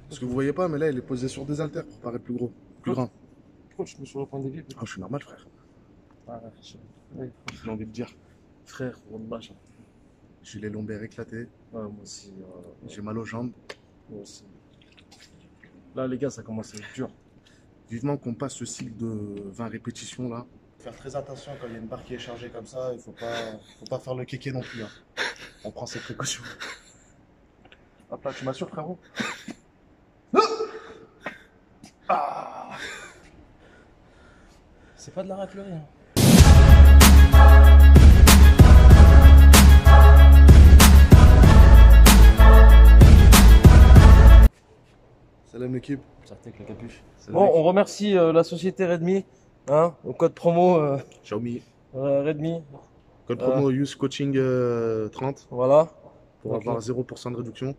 Parce que vous voyez pas, mais là, il est posé sur des haltères pour paraître plus gros, plus grand. Pourquoi tu me mets sur le point de vie? Ah, je suis normal, frère. Ah, oui, J'ai envie de dire. frère, wallah, J'ai les lombaires éclatés, moi aussi, j'ai mal aux jambes. moi aussi. Là, les gars, ça commence à être dur. Vivement qu'on passe ce cycle de 20 répétitions là. Faire très attention quand il y a une barre qui est chargée comme ça, il faut pas faire le kéké non plus. Hein. On prend ses précautions. Hop là, tu m'assures, frérot? Ah. C'est pas de la raclerie, hein. Salam l'équipe. Sortez avec la capuche. Salam Bon, l'équipe. on remercie la société Redmi, hein, au code promo Xiaomi. Redmi, Code promo Use Coaching 30 voilà. pour Ok. avoir 0% de réduction.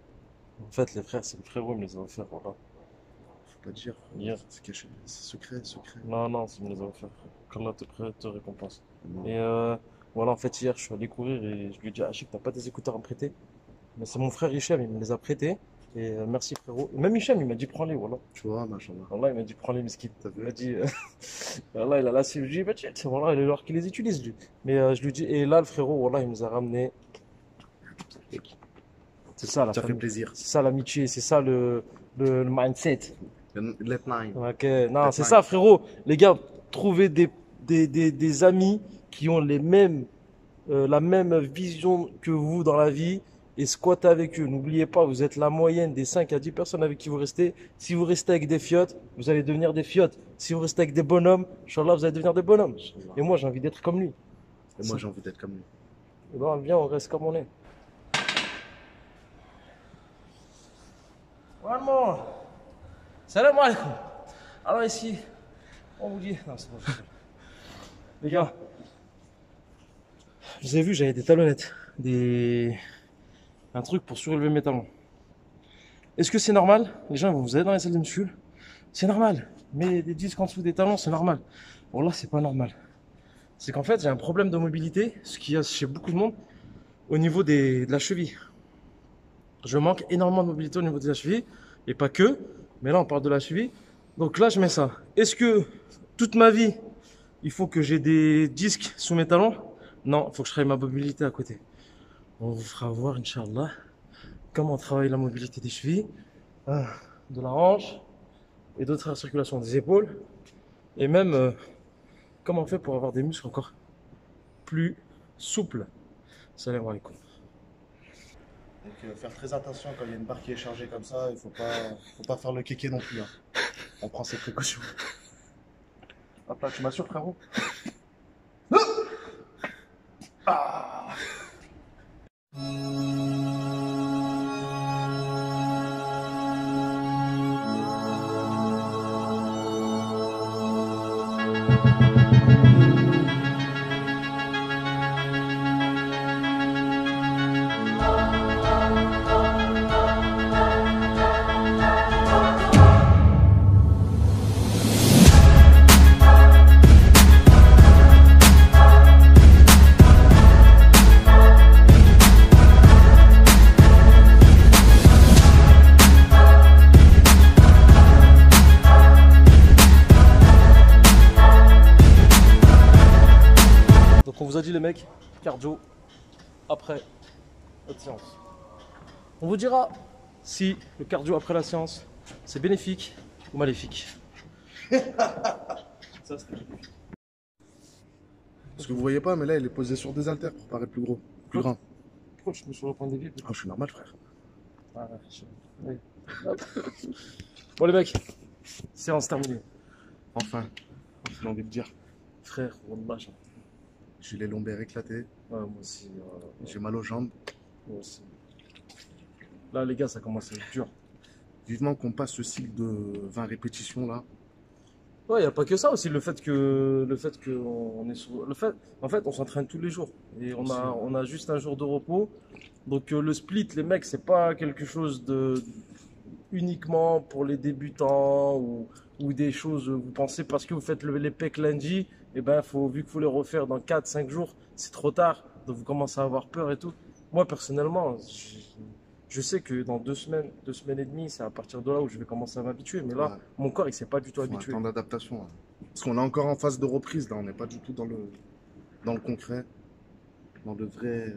En fait, les frères, c'est le frérot, il me les a offerts, voilà. Faut pas dire. Hier. C'est caché. C'est secret, secret. Non, non, il me les a offerts, frère. Qu'Allah te récompense. Non. Et voilà, en fait, hier, je suis allé courir et je lui ai dit, Achik, t'as pas des écouteurs à me prêter? Mais c'est mon frère Hichem, il me les a prêtés. Et merci, frérot. Et même Hichem, il m'a dit, prends-les, voilà. Tu vois, machallah. Wallah, il m'a dit, prends-les, mesquite. T'as vu? Il m'a dit, Wallah, il a lassé. Je lui ai dit, bah, tiens, voilà, il est l'heure qu'il les utilise, lui. Mais je lui dis, et là, le frérot, Wallah, il nous a ramené. C'est ça, la Ça fait famille. plaisir. C'est ça, l'amitié, c'est ça, le mindset. Let nine. Ok, non, Let c'est nine. ça, frérot. Les gars, trouvez des amis qui ont les mêmes, la même vision que vous dans la vie et squattez avec eux. N'oubliez pas, vous êtes la moyenne des 5 à 10 personnes avec qui vous restez. Si vous restez avec des fiottes, vous allez devenir des fiottes. Si vous restez avec des bonhommes, Inch'Allah, vous allez devenir des bonhommes. Et moi, j'ai envie d'être comme lui. Et moi, j'ai envie d'être comme lui. Et ben, viens, on reste comme on est. One more. Salam alaikum. Alors ici, on vous dit... Non, c'est pas vrai. Les gars, je vous ai vu, j'avais des talonnettes. Un truc pour surélever mes talons. Est-ce que c'est normal? Les gens, vous allez dans les salles de muscu, c'est normal. Mais des disques en dessous des talons, c'est normal. Bon là, c'est pas normal. C'est qu'en fait, j'ai un problème de mobilité, ce qu'il y a chez beaucoup de monde, au niveau de la cheville. Je manque énormément de mobilité au niveau de la cheville, et pas que, mais là, on parle de la cheville. Donc là, je mets ça. Est-ce que toute ma vie, il faut que j'ai des disques sous mes talons? Non, il faut que je travaille ma mobilité à côté. On vous fera voir, Inch'Allah, comment on travaille la mobilité des chevilles, de la hanche, et d'autres circulations des épaules, et même comment on fait pour avoir des muscles encore plus souples. Salam alaikum. Donc faire très attention quand il y a une barre qui est chargée comme ça, il faut pas faire le kéké non plus. Hein. On prend ses précautions. Hop là, tu m'assures, frérot? Ah. Donc on vous a dit les mecs, cardio après notre séance. On vous dira si le cardio après la séance c'est bénéfique ou maléfique. Ça, c'était bénéfique. Parce que vous voyez pas, mais là, il est posé sur des haltères pour paraître plus gros, plus grand. Pourquoi tu me mets sur le point de vie? Ah, je suis normal, frère. Ah, oui. Hop. Bon les mecs, séance terminée. Enfin, j'ai envie de dire. Frère, wallah, J'ai les lombaires éclatés, moi aussi, j'ai mal aux jambes. moi aussi. Là les gars, ça commence à être dur. Vivement qu'on passe ce cycle de 20 répétitions là. Ouais, y a pas que ça aussi, le fait que on est sur en fait, on s'entraîne tous les jours et on a juste un jour de repos. Donc le split, les mecs, c'est pas quelque chose de uniquement pour les débutants ou des choses, vous pensez parce que vous faites les pecs lundi, et ben vu qu'il faut les refaire dans 4-5 jours, c'est trop tard. Donc vous commencez à avoir peur et tout. Moi personnellement, je Je sais que dans 2 semaines et demie, c'est à partir de là où je vais commencer à m'habituer. Mais là, Ouais. mon corps, il s'est pas du tout Faut un habitué. temps d'adaptation. Hein. Parce qu'on est encore en phase de reprise, là. On n'est pas du tout dans le concret, dans le vrai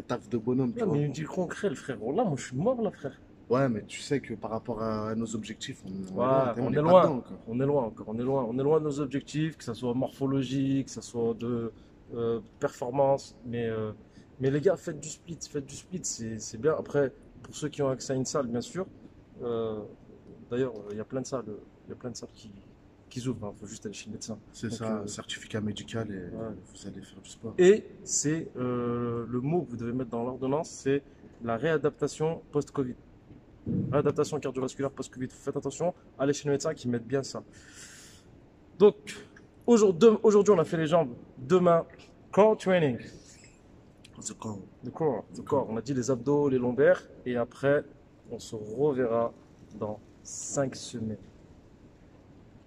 taf de bonhomme, tu Ouais, vois. mais il me dit le concret, le frère. Oh là, moi, je suis mort, là, frère. Ouais, mais tu sais que par rapport à nos objectifs, Ouais, on on est est pas loin. dedans encore. On est loin encore. On est loin. On est loin de nos objectifs, que ça soit morphologique, que ça soit de performance. Mais les gars, faites du split. Faites du split, c'est bien. Après, pour ceux qui ont accès à une salle, bien sûr. euh, D'ailleurs, il y a plein de salles. Il y a plein de salles qui ouvrent. Il faut juste aller chez le médecin. C'est Donc, ça, certificat médical et ouais. vous allez faire du sport. Et c'est le mot que vous devez mettre dans l'ordonnance, c'est la réadaptation post-Covid. Réadaptation cardiovasculaire post-Covid. Faites attention, allez chez le médecin qui mettent bien ça. Donc, aujourd'hui, on a fait les jambes. Demain, core training. C'est quand Le corps. On a dit les abdos, les lombaires. Et après, on se reverra dans 5 semaines.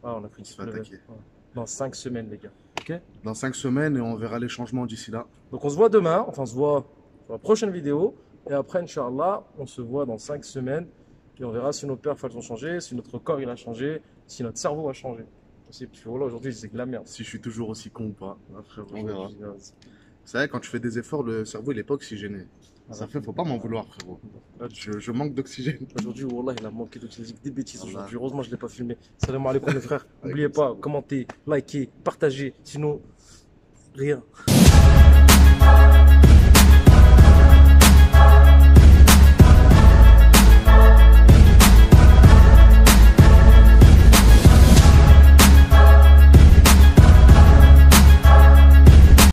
Ah, on a pris une se fait level. attaquer. Ouais. Dans 5 semaines, les gars. Ok? Dans 5 semaines et on verra les changements d'ici là. Donc on se voit demain, enfin on se voit dans la prochaine vidéo. Et après, Inch'Allah, on se voit dans 5 semaines. Et on verra si nos perfs elles ont changé, si notre corps il a changé, si notre cerveau a changé. Aussi, parce que voilà, aujourd'hui, c'est de la merde. Si je suis toujours aussi con ou pas. Ah, frère, On verra. aujourd'hui, C'est vrai, quand tu fais des efforts, le cerveau il est pas oxygéné. Ça fait, faut pas m'en vouloir, frérot. Je manque d'oxygène. Aujourd'hui, Wallah, il a manqué d'oxygène, des bêtises Allah. aujourd'hui. Heureusement, je ne l'ai pas filmé. Salam alaikum les frères. N'oubliez pas, commentez, likez, partagez. Sinon, rien.